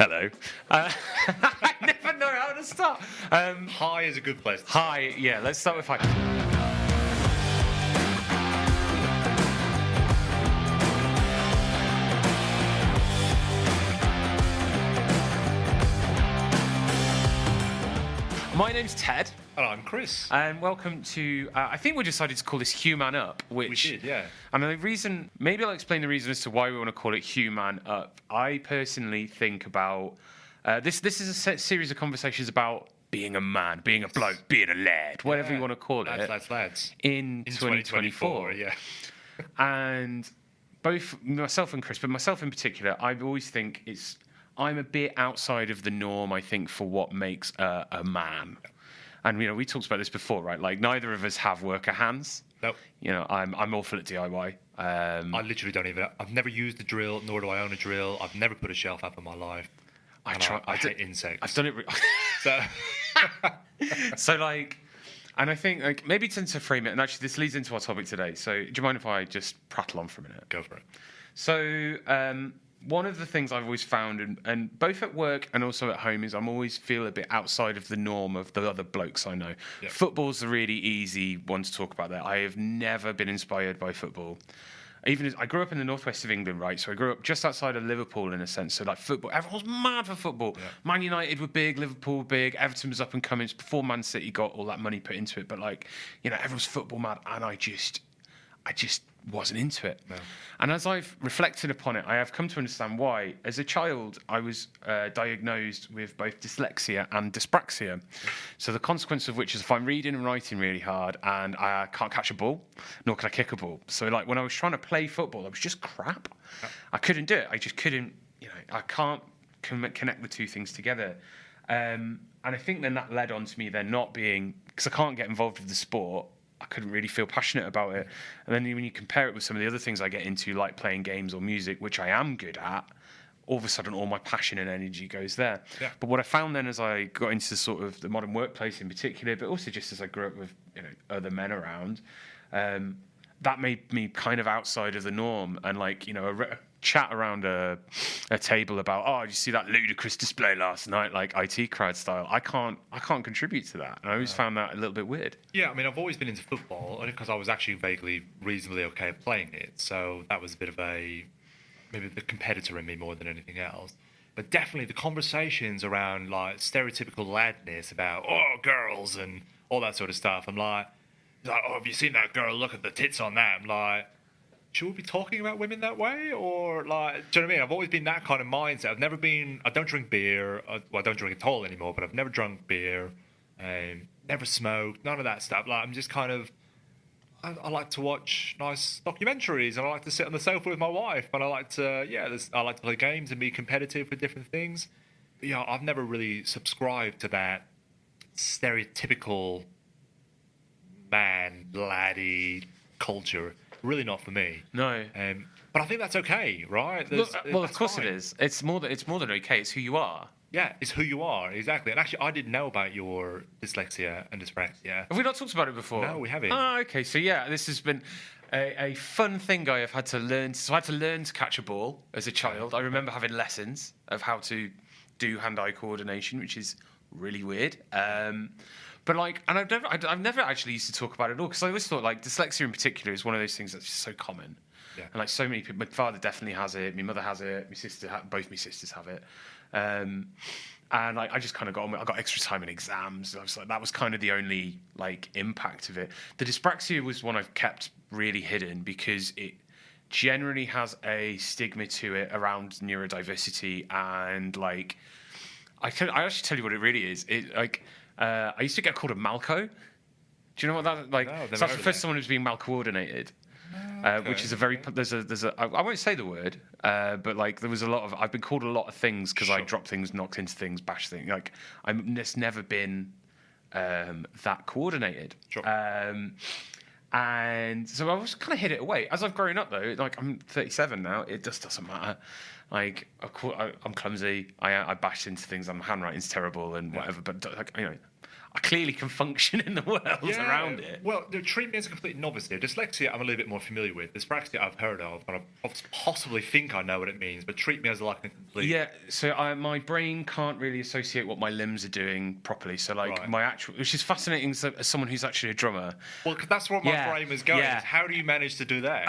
Hello. I never know how to start. Hi is a good place. Hi, yeah, let's start with hi. My name's Ted. And I'm Chris. And welcome to, I think we decided to call this Human Up, which... We did, yeah. And the reason, maybe I'll explain the reason as to why we want to call it Human Up. I personally think about, this is a series of conversations about being a man, being a bloke, being a lad, whatever you want to call it. Lads. In 2024. Yeah. And both myself and Chris, but myself in particular, I always think I'm a bit outside of the norm, I think, for what makes a man. And, we talked about this before, right? Like, neither of us have worker hands. Nope. I'm awful at DIY. I literally don't even... I've never used a drill, nor do I own a drill. I've never put a shelf up in my life. I hate insects. I've done it... So, and I think, maybe to frame it, and actually this leads into our topic today. So, do you mind if I just prattle on for a minute? Go for it. So, one of the things I've always found, and both at work and also at home, is I'm always feel a bit outside of the norm of the other blokes I know. Yep. Football's a really easy one to talk about there. I have never been inspired by football. Even as I grew up in the northwest of England, right? So I grew up just outside of Liverpool in a sense. So football, everyone was mad for football. Yeah. Man United were big, Liverpool were big, Everton was up and coming before Man City got all that money put into it. But everyone's football mad, and I just wasn't into it. No. And as I've reflected upon it, I have come to understand why. As a child, I was diagnosed with both dyslexia and dyspraxia. So the consequence of which is if I'm reading and writing really hard and I can't catch a ball, nor can I kick a ball. So when I was trying to play football, I was just crap. Yeah. I couldn't do it. I just couldn't, I can't connect the two things together. And I think then that led on to me then not being, because I can't get involved with the sport, I couldn't really feel passionate about it. And then when you compare it with some of the other things I get into, like playing games or music, which I am good at, all of a sudden all my passion and energy goes there. Yeah. But what I found then as I got into sort of the modern workplace in particular, but also just as I grew up with other men around, that made me kind of outside of the norm. And a chat around a table about, did you see that ludicrous display last night, like IT crowd style? I can't contribite to that. And I always found that a little bit weird. Yeah, I mean, I've always been into football because I was actually reasonably okay at playing it. So that was a bit of maybe the competitor in me more than anything else. But definitely the conversations around stereotypical ladness about girls and all that sort of stuff. I'm like, have you seen that girl? Look at the tits on that. I'm like, should we be talking about women that way? Or, do you know what I mean? I've always been that kind of mindset. I don't drink beer. I don't drink at all anymore, but I've never drunk beer. Never smoked, none of that stuff. I'm just kind of, I like to watch nice documentaries, and I like to sit on the sofa with my wife, and I like to play games and be competitive with different things. But, I've never really subscribed to that stereotypical man, laddie culture. Really not for me. No. But I think that's okay, right? Well, of course it is. It's more than okay. It's who you are. Yeah, it's who you are, exactly. And actually, I didn't know about your dyslexia and dyspraxia. Have we not talked about it before? No, we haven't. Oh, okay. So this has been a fun thing I have had to learn. So I had to learn to catch a ball as a child. I remember having lessons of how to do hand-eye coordination, which is really weird. But and I've never actually used to talk about it at all, because I always thought dyslexia in particular is one of those things that's just so common. Yeah. And so many people, my father definitely has it, my mother has it, my sister, both my sisters have it. And I just kind of I got extra time in exams. I was that was kind of the only impact of it. The dyspraxia was one I've kept really hidden because it generally has a stigma to it around neurodiversity, and I actually tell you what it really is. I used to get called a Malco. Do you know what that No, so that's the first someone who's being malcoordinated, which is a very I won't say the word, but there was a lot of I've been called a lot of things because I drop things, knocked into things, bash things. It's never been that coordinated. Sure. And so I was kind of hid it away. As I've grown up though, I'm 37 now, it just doesn't matter. I'm clumsy. I bash into things. My handwriting's terrible and whatever. But I clearly can function in the world around it. Well, treat me as a complete novice here. Dyslexia, I'm a little bit more familiar with. Dyspraxia, I've heard of, and I possibly think I know what it means, but treat me as like a complete... Yeah, so my brain can't really associate what my limbs are doing properly. So, like, my actual... Which is fascinating as someone who's actually a drummer. Well, because that's where my brain was going. Yeah. How do you manage to do that?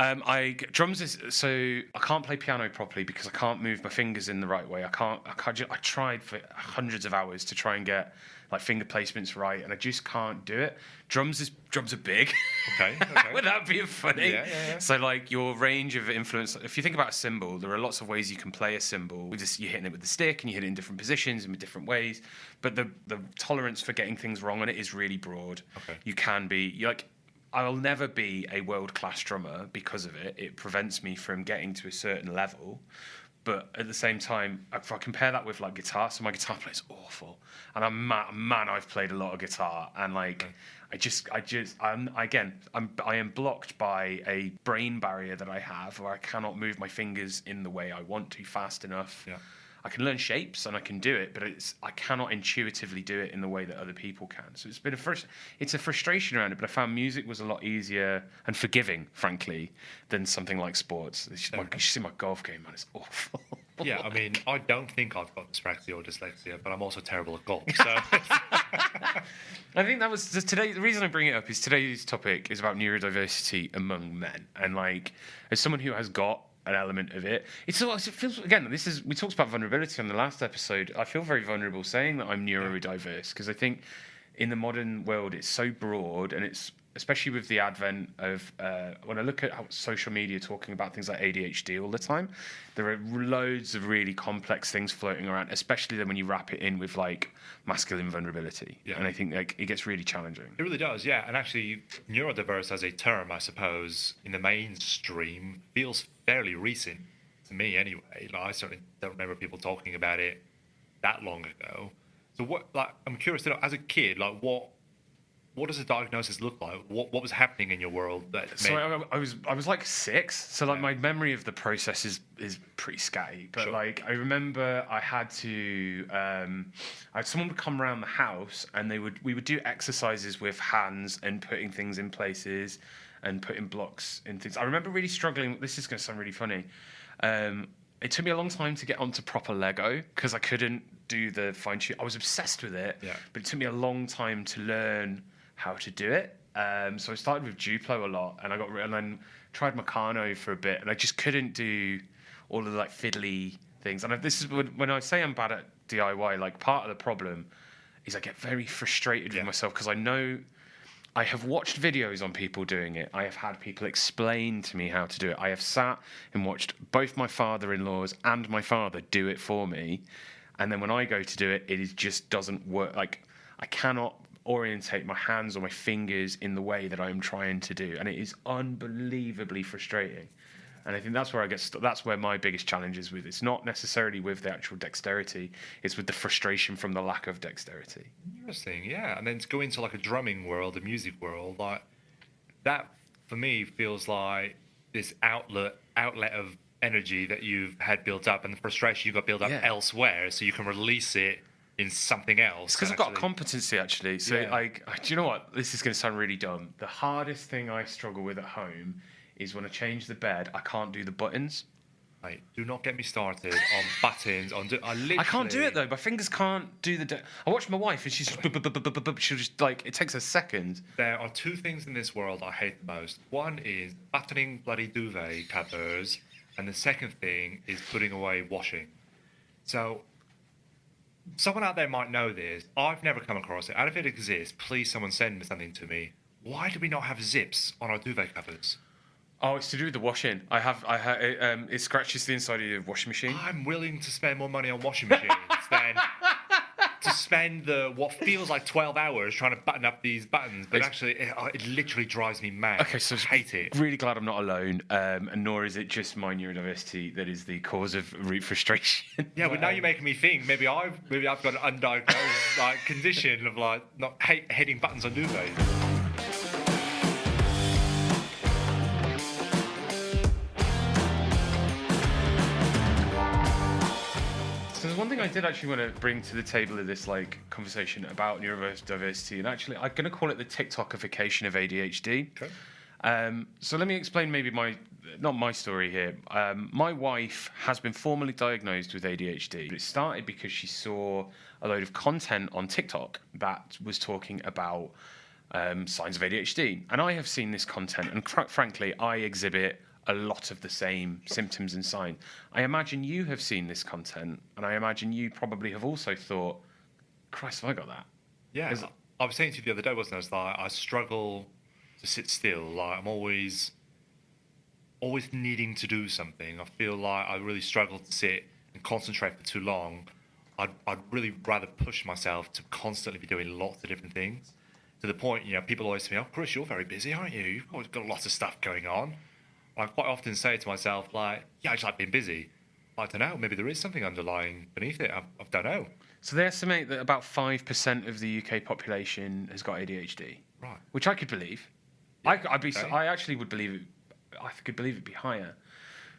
Drums is... So, I can't play piano properly because I can't move my fingers in the right way. I tried for hundreds of hours to try and get like finger placements right, and I just can't do it. Drums are big. Okay. Without being funny. Yeah. So like your range of influence. If you think about a cymbal, there are lots of ways you can play a cymbal. You're hitting it with the stick, and you hit it in different positions and with different ways. But the tolerance for getting things wrong on it is really broad. Okay. You can be like. I'll never be a world-class drummer because of it. It prevents me from getting to a certain level. But at the same time, if I compare that with like guitar, so my guitar plays awful, and I've played a lot of guitar, and like I am blocked by a brain barrier that I have, where I cannot move my fingers in the way I want to fast enough. Yeah. I can learn shapes and I can do it, but I cannot intuitively do it in the way that other people can. So it's been it's a frustration around it. But I found music was a lot easier and forgiving, frankly, than something like sports. You should see my golf game, man. It's awful. Yeah, I mean, I don't think I've got dyspraxia or dyslexia, but I'm also terrible at golf. So I think that was today. The reason I bring it up is today's topic is about neurodiversity among men, and like as someone who has got an element of it. It feels again. We talked about vulnerability on the last episode. I feel very vulnerable saying that I'm neurodiverse because I think in the modern world it's so broad, and it's especially with the advent of when I look at how social media talking about things like ADHD all the time, there are loads of really complex things floating around, especially then when you wrap it in with like masculine vulnerability. Yeah. And I think like it gets really challenging. It really does, yeah. And actually, neurodiverse as a term, I suppose, in the mainstream feels fairly recent to me anyway. Like, I certainly don't remember people talking about it that long ago. So I'm curious to know, as a kid, like what does a diagnosis look like? What was happening in your world that So I was like 6, so like my memory of the process is pretty scatty. But like I remember I had someone would come around the house, and we would do exercises with hands and putting things in places and putting blocks in things. I remember really struggling. This is going to sound really funny. It took me a long time to get onto proper Lego because I couldn't do the fine tune. I was obsessed with it, but it took me a long time to learn how to do it. So I started with Duplo a lot, and and then tried Meccano for a bit, and I just couldn't do all of the like fiddly things. And this is when I say I'm bad at DIY, like part of the problem is I get very frustrated with myself because I know I have watched videos on people doing it. I have had people explain to me how to do it. I have sat and watched both my father-in-laws and my father do it for me. And then when I go to do it, just doesn't work. Like I cannot orientate my hands or my fingers in the way that I'm trying to do. And it is unbelievably frustrating. And I think that's where that's where my biggest challenge is with. It's not necessarily with the actual dexterity. It's with the frustration from the lack of dexterity. Interesting, yeah. And then to go into like a drumming world, a music world, like that for me feels like this outlet of energy that you've had built up, and the frustration you've got built up elsewhere, so you can release it in something else. Because I've got a competency actually. So like, do you know what? This is going to sound really dumb. The hardest thing I struggle with at home is when I change the bed, I can't do the buttons. Mate, do not get me started on buttons. I can't do it though. My fingers can't do I watch my wife, and she'll just like, it takes a second. There are two things in this world I hate the most. One is buttoning bloody duvet covers, and the second thing is putting away washing. So someone out there might know this. I've never come across it. And if it exists, please someone send something to me. Why do we not have zips on our duvet covers? Oh, it's to do with the washing. It scratches the inside of your washing machine. I'm willing to spend more money on washing machines than to spend what feels like 12 hours trying to button up these buttons. But actually, it literally drives me mad. Okay, so I hate it. Really glad I'm not alone, and nor is it just my neurodiversity that is the cause of root frustration. Yeah, but now you're making me think maybe I've got an undiagnosed like condition of like not hitting buttons on duvets. There's one thing I did actually want to bring to the table of this like conversation about neurodiversity, and actually I'm going to call it the TikTokification of ADHD. Okay. So let me explain maybe not my story here. My wife has been formally diagnosed with ADHD. It started because she saw a load of content on TikTok that was talking about signs of ADHD. And I have seen this content, and frankly, I exhibit a lot of the same symptoms and signs. I imagine you have seen this content, and I imagine you probably have also thought, Christ, have I got that? Yeah. I was saying to you the other day, wasn't I? It's like I struggle to sit still. Like I'm always needing to do something. I feel like I really struggle to sit and concentrate for too long. I'd really rather push myself to constantly be doing lots of different things. To the point, people always say, "Oh, Chris, you're very busy, aren't you? You've always got lots of stuff going on." I quite often say to myself, like, "Yeah, I just like being busy." I don't know. Maybe there is something underlying beneath it. I don't know. So they estimate that about 5% of the UK population has got ADHD. Right. Which I could believe. Yeah, I actually would believe it. I could believe it'd be higher.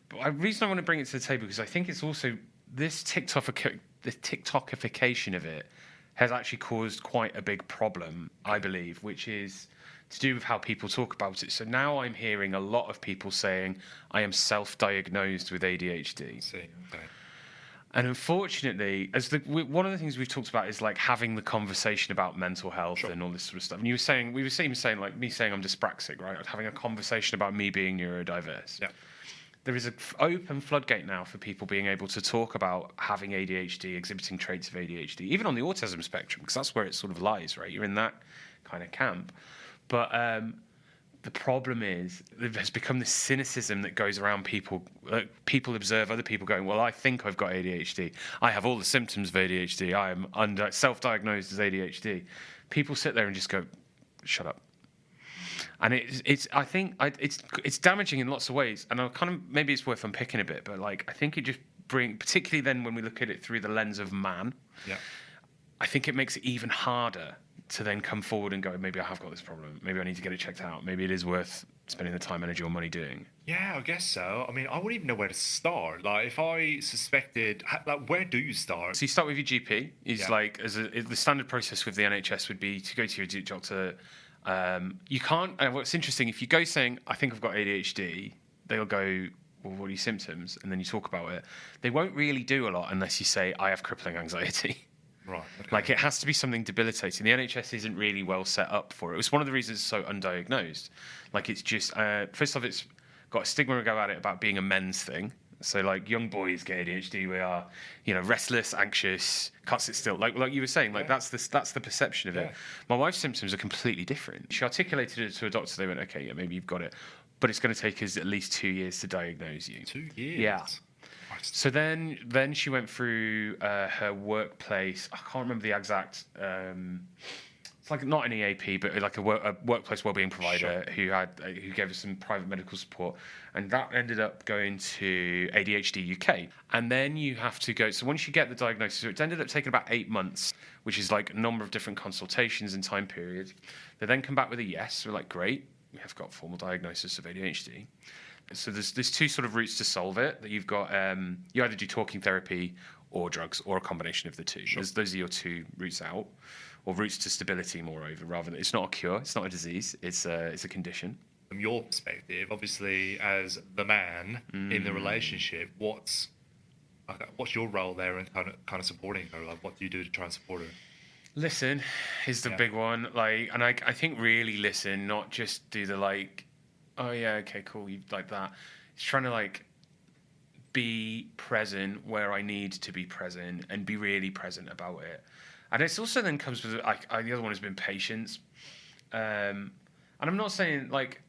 But the reason I want to bring it to the table because I think it's also the TikTokification of it has actually caused quite a big problem, I believe, which is to do with how people talk about it. So now I'm hearing a lot of people saying, I am self-diagnosed with ADHD. I see, okay. And unfortunately, one of the things we've talked about is like having the conversation about mental health and all this sort of stuff. And we were saying like me saying I'm dyspraxic, right? Having a conversation about me being neurodiverse. Yeah. There is an open floodgate now for people being able to talk about having ADHD, exhibiting traits of ADHD, even on the autism spectrum, because that's where it sort of lies, right? You're in that kind of camp. But the problem is there has become this cynicism that goes around people. People observe other people going, well, I think I've got ADHD. I have all the symptoms of ADHD. I am self-diagnosed as ADHD. People sit there and just go, shut up. And I think it's damaging in lots of ways. And maybe it's worth unpicking a bit, but like I think it just particularly then when we look at it through the lens of man, yeah, I think it makes it even harder to then come forward and go, maybe I have got this problem. Maybe I need to get it checked out. Maybe it is worth spending the time, energy, or money doing. Yeah, I guess so. I mean, I wouldn't even know where to start. Like, if I suspected, like, where do you start? So you start with your GP. Like the standard process with the NHS would be to go to your doctor. You can't. What's interesting, if you go saying, I think I've got ADHD, they'll go, well, what are your symptoms? And then you talk about it. They won't really do a lot unless you say, I have crippling anxiety. Right. Okay. Like it has to be something debilitating. The NHS isn't really well set up for it. It's one of the reasons it's so undiagnosed. Like it's just first off, it's got a stigma about it about being a men's thing. So like young boys get ADHD. We are, restless, anxious, can't sit still. Like you were saying, like that's the perception of it. My wife's symptoms are completely different. She articulated it to a doctor. They went, okay, yeah, maybe you've got it, but it's going to take us at least 2 years to diagnose you. 2 years. Yeah. So then she went through her workplace. I can't remember the exact. It's like not an EAP, but like a workplace wellbeing provider who gave us some private medical support, and that ended up going to ADHD UK. And then you have to go. So once you get the diagnosis, it ended up taking about 8 months, which is like a number of different consultations and time periods. They then come back with a yes. We're like, great, we have got formal diagnosis of ADHD. So there's two sort of routes to solve it. That you've got you either do talking therapy or drugs or a combination of the two. Sure. Those are your two routes out, or routes to stability. Moreover, rather than it's not a cure, it's not a disease, it's a condition. From your perspective, obviously, as the man in the relationship, what's your role there in kind of supporting her? Like, what do you do to try and support her? Listen is the big one. Like, and I think really listen, not just do the like. Oh yeah, okay, cool. You like that? It's trying to like be present where I need to be present and be really present about it. And it's also then comes with the other one has been patience. And I'm not saying like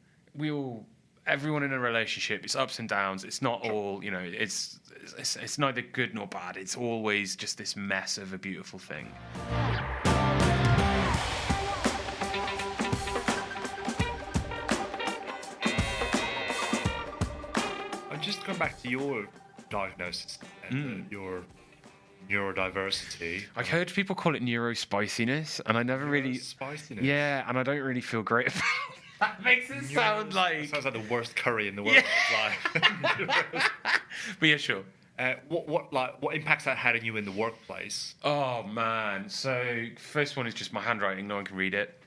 everyone in a relationship, it's ups and downs. It's not all it's neither good nor bad. It's always just this mess of a beautiful thing. Just going back to your diagnosis and your neurodiversity. I heard people call it neuro-spicey-ness, and I never really. Spiciness. Yeah, and I don't really feel great about it. That makes it sound like. That sounds like the worst curry in the world. Yeah. But yeah, sure. What impacts that had on you in the workplace? Oh man! So first one is just my handwriting. No one can read it.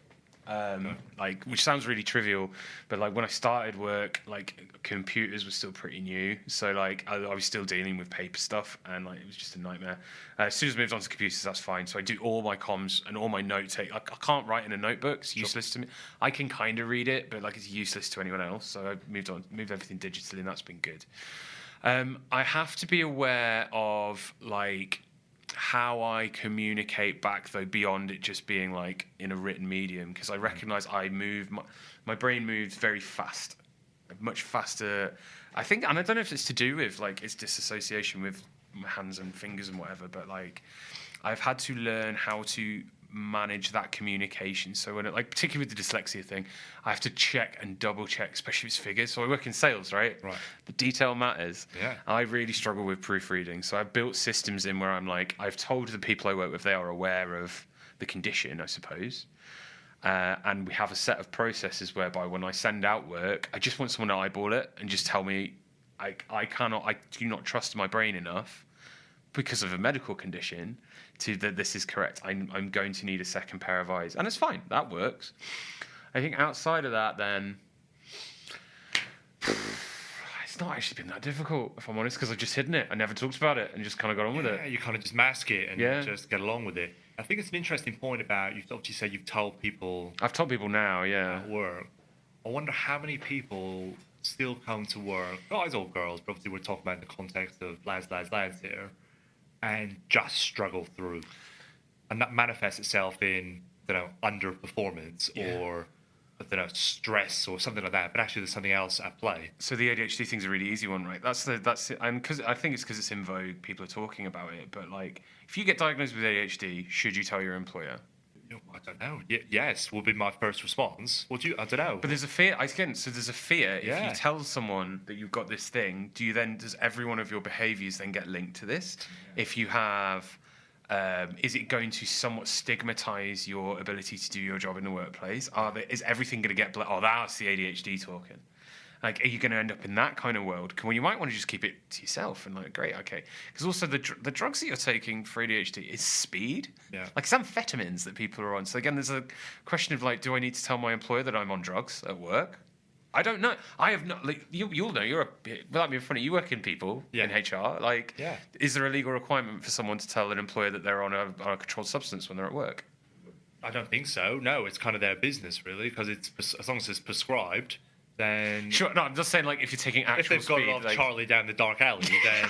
Like, which sounds really trivial, but like when I started work, like computers were still pretty new, so like I was still dealing with paper stuff, and like it was just a nightmare. As soon as I moved on to computers, that's fine. So I do all my comms and all my note take. I can't write in a notebook; it's useless to me. I can kind of read it, but like it's useless to anyone else. So I moved everything digitally, and that's been good. I have to be aware of like how I communicate back though beyond it just being like in a written medium, because I recognize my brain moves very fast, much faster, I think, and I don't know if it's to do with like it's disassociation with my hands and fingers and whatever, but like I've had to learn how to manage that communication. So when like particularly with the dyslexia thing, I have to check and double check, especially if it's figures. So I work in sales, right? The detail matters. Yeah. I really struggle with proofreading. So I've built systems in where I'm like, I've told the people I work with they are aware of the condition, I suppose. And we have a set of processes whereby when I send out work, I just want someone to eyeball it and just tell me I do not trust my brain enough because of a medical condition to that this is correct. I'm going to need a second pair of eyes, and it's fine. That works. I think outside of that, then it's not actually been that difficult, if I'm honest, because I've just hidden it. I never talked about it and just kind of got on with it. Yeah, you kind of just mask it and just get along with it. I think it's an interesting point about you've obviously said you've told people. I've told people now, yeah. At work. I wonder how many people still come to work, guys or girls, but obviously we're talking about in the context of lads here, and just struggle through. And that manifests itself in, underperformance or, stress or something like that. But actually there's something else at play. So the ADHD thing's a really easy one, right? That's it. And because I think it's because it's in vogue, people are talking about it. But like, if you get diagnosed with ADHD, should you tell your employer? I don't know. Yes, will be my first response. I don't know. But there's a fear. There's a fear. If you tell someone that you've got this thing, does every one of your behaviours then get linked to this? Yeah. If you have, is it going to somewhat stigmatise your ability to do your job in the workplace? Is everything going to get that's the ADHD talking? Like, are you going to end up in that kind of world? Well, you might want to just keep it to yourself and like, great, okay. Because also the drugs that you're taking for ADHD is speed. Yeah. Like some amphetamines that people are on. So again, there's a question of like, do I need to tell my employer that I'm on drugs at work? I don't know. I have not. Like, you'll know. Without being funny, you work in people in HR. Like, is there a legal requirement for someone to tell an employer that they're on a controlled substance when they're at work? I don't think so. No, it's kind of their business really, because it's as long as it's prescribed. Then sure, no, I'm just saying, like, if you're taking actual if they've got speed, like Charlie down the dark alley, then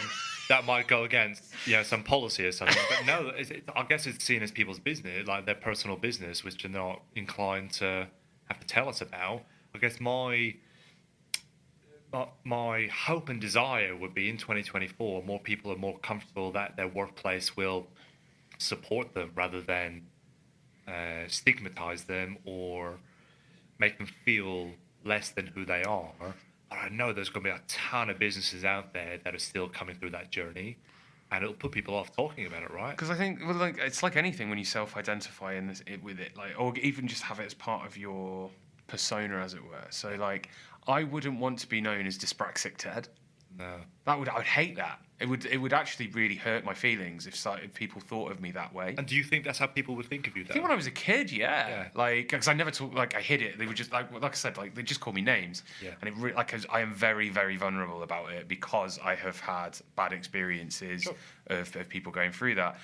that might go against some policy or something. But no, I guess it's seen as people's business, like their personal business, which they're not inclined to have to tell us about. I guess my hope and desire would be in 2024, more people are more comfortable that their workplace will support them rather than stigmatize them or make them feel less than who they are. But I know there's going to be a ton of businesses out there that are still coming through that journey, and it'll put people off talking about it, right? Because I think, well, like, it's like anything when you self-identify with it, like, or even just have it as part of your persona, as it were. So, like, I wouldn't want to be known as dyspraxic Ted. No. I would hate that. It would actually really hurt my feelings if people thought of me that way. And do you think that's how people would think of you, though? I think when I was a kid, like, because I never talked, like, I hid it. They would just, like I said, like, they just call me names. Yeah. And I am very, very vulnerable about it because I have had bad experiences of people going through that.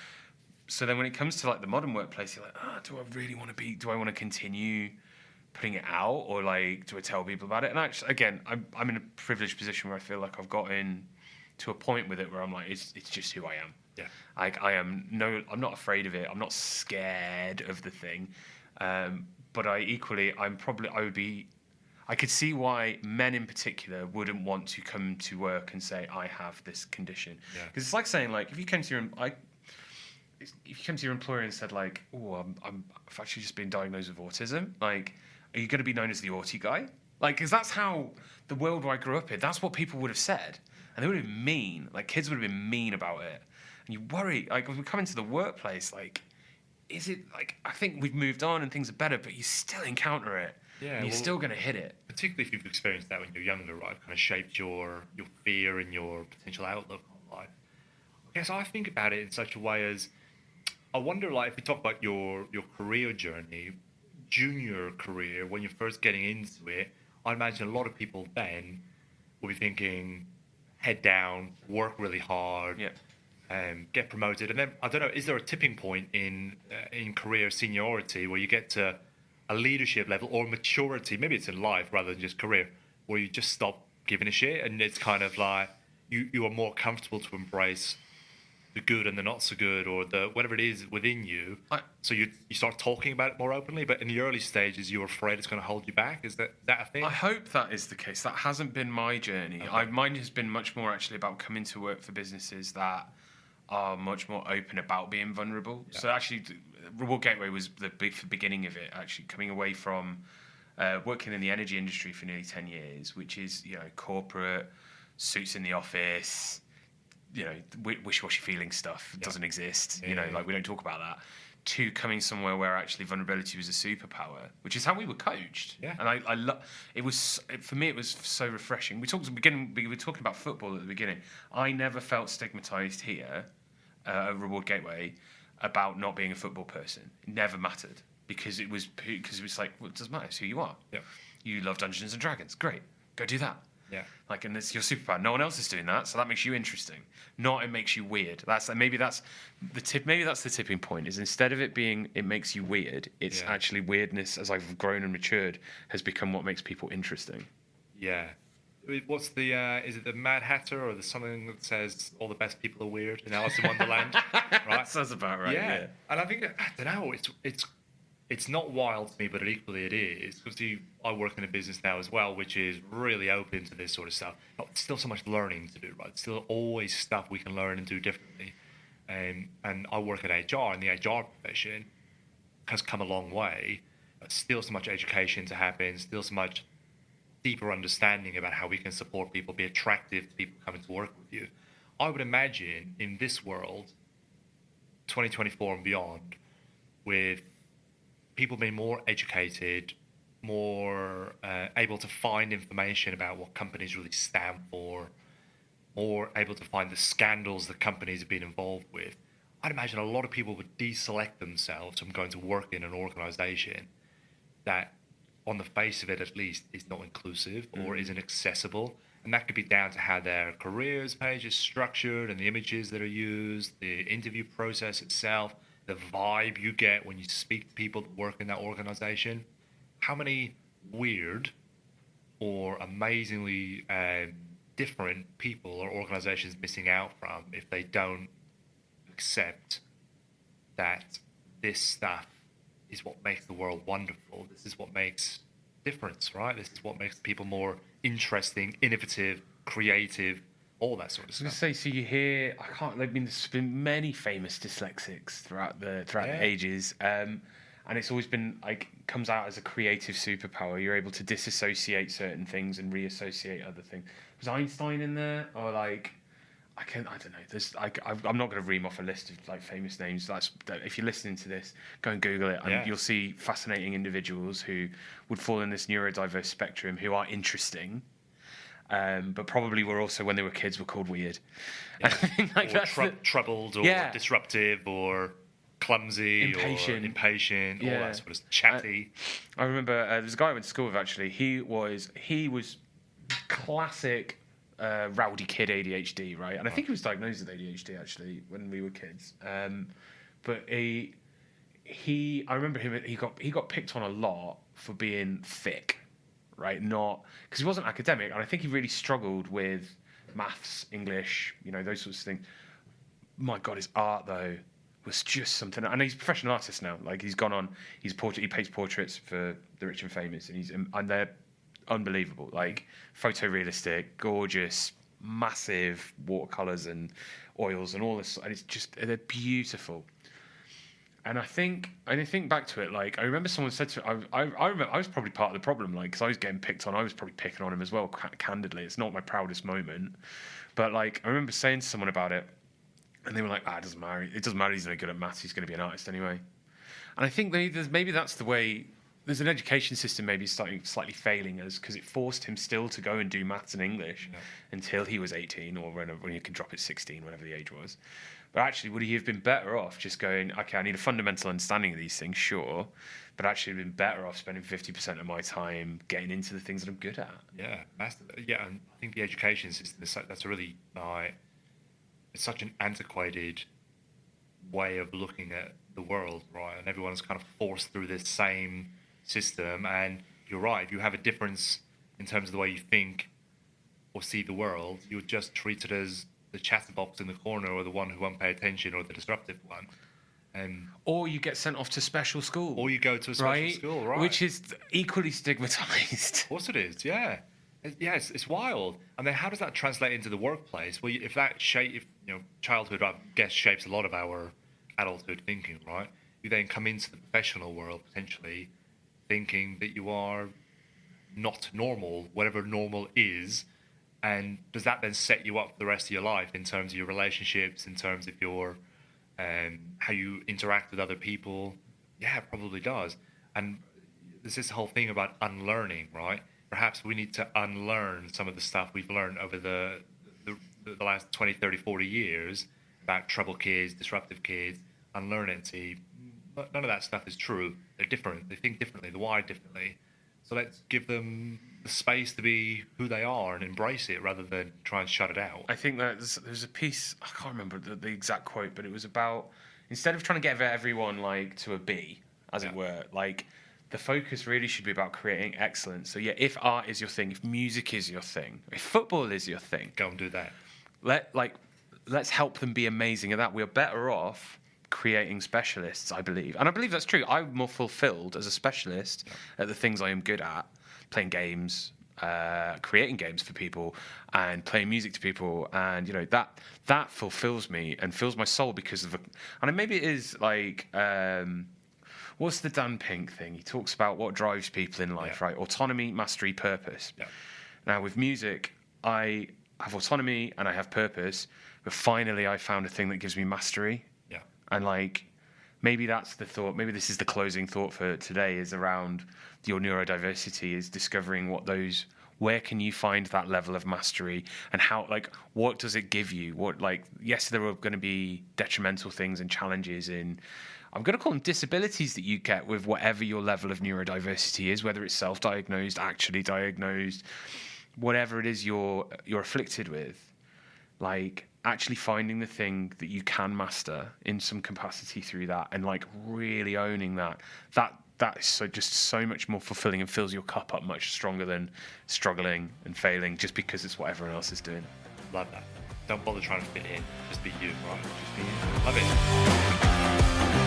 So then when it comes to, like, the modern workplace, you're like, do I really want to do I want to continue putting it out, or like, do I tell people about it? And actually, again, I'm in a privileged position where I feel like I've gotten to a point with it where I'm like, it's just who I am. Yeah. Like, I'm not afraid of it. I'm not scared of the thing. But I could see why men in particular wouldn't want to come to work and say, I have this condition. Because it's like saying, like, if you came to your employer and said, like, I've actually just been diagnosed with autism, like, are you going to be known as the autie guy? Like, because that's how the world where I grew up in, that's what people would have said. And they would have been mean. Like, kids would have been mean about it. And you worry, like, when we come into the workplace, like, is it, like, I think we've moved on and things are better, but you still encounter it. Yeah, and you're still going to hit it. Particularly if you've experienced that when you're younger, right? Kind of shaped your fear and your potential outlook on life. Yes, I think about it in such a way as I wonder, like, if we talk about your career journey, junior career, when you're first getting into it, I imagine a lot of people then will be thinking, head down, work really hard, Yeah. get promoted, and then I don't know, is there a tipping point in career seniority where you get to a leadership level or maturity? Maybe it's in life rather than just career, where you just stop giving a shit, and it's kind of like you are more comfortable to embrace the good and the not so good, or the whatever it is within you. So you start talking about it more openly. But in the early stages, you're afraid it's going to hold you back. Is that a thing? I hope that is the case. That hasn't been my journey. Okay. Mine has been much more actually about coming to work for businesses that are much more open about being vulnerable. Yeah. So actually, Reward Gateway was the beginning of it. Actually, coming away from working in the energy industry for nearly 10 years, which is corporate suits in the office. Wishy-washy feeling stuff doesn't exist. We don't talk about that. To coming somewhere where actually vulnerability was a superpower, which is how we were coached. Yeah. And I love it. For me, it was so refreshing. We talked at the beginning. We were talking about football at the beginning. I never felt stigmatized here at Reward Gateway about not being a football person. It never mattered because it was like, well, it doesn't matter. It's who you are. Yeah. You love Dungeons and Dragons. Great, go do that. Yeah. And it's your superpower. No one else is doing that, so that makes you interesting. Not it makes you weird. Maybe that's the tip. Maybe that's the tipping point. Is instead of it being it makes you weird, it's actually weirdness. As I've grown and matured, has become what makes people interesting. Yeah. What's the? Is it the Mad Hatter or the something that says all the best people are weird in Alice in Wonderland? Right. That sounds about right. Yeah. And I think I don't know. It's not wild to me, but equally it is. Because I work in a business now as well, which is really open to this sort of stuff. But still so much learning to do, right? Still always stuff we can learn and do differently. And I work in HR, and the HR profession has come a long way. But still so much education to happen, still so much deeper understanding about how we can support people, be attractive to people coming to work with you. I would imagine in this world, 2024 and beyond, with people being more educated, more able to find information about what companies really stand for, more able to find the scandals that companies have been involved with, I'd imagine a lot of people would deselect themselves from going to work in an organization that, on the face of it at least, is not inclusive or isn't accessible. And that could be down to how their careers page is structured and the images that are used, the interview process itself, the vibe you get when you speak to people that work in that organization. How many weird or amazingly different people or organizations missing out from if they don't accept that this stuff is what makes the world wonderful. This is what makes difference, right? This is what makes people more interesting, innovative, creative, all that sort of stuff. So you hear, there's been many famous dyslexics throughout the ages, and it's always been comes out as a creative superpower. You're able to disassociate certain things and reassociate other things. Was Einstein in there, or I don't know. There's I'm not going to ream off a list of famous names. If you're listening to this, go and Google it, and you'll see fascinating individuals who would fall in this neurodiverse spectrum who are interesting. But probably were also, when they were kids, were called weird. Yeah. Or troubled, or disruptive, or clumsy, impatient, all that sort of stuff. Chatty. I remember there's a guy I went to school with, actually. He was classic rowdy kid ADHD, right? And I think he was diagnosed with ADHD, actually, when we were kids. But I remember him, he got picked on a lot for being thick. Right, not because he wasn't academic, and I think he really struggled with maths, English, those sorts of things. My God, his art though was just something. And he's a professional artist now. He's gone on. He paints portraits for the rich and famous, and they're unbelievable. Photorealistic, gorgeous, massive watercolors and oils and all this, and they're beautiful. And I think back to it, I remember someone said to me, I remember I was probably part of the problem, because I was getting picked on. I was probably picking on him as well, candidly. It's not my proudest moment. But, I remember saying to someone about it, and they were like, it doesn't matter. It doesn't matter, he's no good at maths, he's going to be an artist anyway. And I think maybe that's the way there's an education system maybe slightly failing us because it forced him still to go and do maths and English until he was 18 or when you can drop at 16, whatever the age was. But actually, would he have been better off just going, okay, I need a fundamental understanding of these things, sure, but actually been better off spending 50% of my time getting into the things that I'm good at? Yeah, and I think the education system that's a really it's such an antiquated way of looking at the world, right? And everyone's kind of forced through this same system. And you're right, if you have a difference in terms of the way you think or see the world, you're just treated as the chatterbox in the corner, or the one who won't pay attention, or the disruptive one. Or you get sent off to special school. Or you go to a special school, right? Which is equally stigmatized. Of course it is, yeah. It's wild. And then how does that translate into the workplace? Well, if childhood, I guess, shapes a lot of our adulthood thinking, right? You then come into the professional world potentially thinking that you are not normal, whatever normal is. And does that then set you up for the rest of your life in terms of your relationships, in terms of your how you interact with other people? Yeah, it probably does. And there's this whole thing about unlearning, right? Perhaps we need to unlearn some of the stuff we've learned over the last 20, 30, 40 years about trouble kids, disruptive kids, unlearn it and see none of that stuff is true. They're different. They think differently. They're wired differently. So let's give them the space to be who they are and embrace it rather than try and shut it out. I think that there's a piece, I can't remember the exact quote, but it was about, instead of trying to get everyone like to a B, as it were, like the focus really should be about creating excellence. So yeah, if art is your thing, if music is your thing, if football is your thing, go and do that. Let's help them be amazing at that. We're better off creating specialists, I believe. And I believe that's true. I'm more fulfilled as a specialist at the things I am good at, playing games, creating games for people and playing music to people. And, that fulfills me and fills my soul because of and maybe it is like, what's the Dan Pink thing? He talks about what drives people in life, right? Autonomy, mastery, purpose. Yeah. Now, with music, I have autonomy and I have purpose, but finally I found a thing that gives me mastery. And maybe that's the thought. Maybe this is the closing thought for today, is around your neurodiversity, is discovering where can you find that level of mastery, and how, what does it give you? Yes, there are going to be detrimental things and challenges I'm going to call them disabilities that you get with whatever your level of neurodiversity is, whether it's self-diagnosed, actually diagnosed, whatever it is you're afflicted with. Actually finding the thing that you can master in some capacity through that, and really owning that is just so much more fulfilling and fills your cup up much stronger than struggling and failing just because it's what everyone else is doing. Love that. Don't bother trying to fit in. Just be you, right? Just be you. Love it.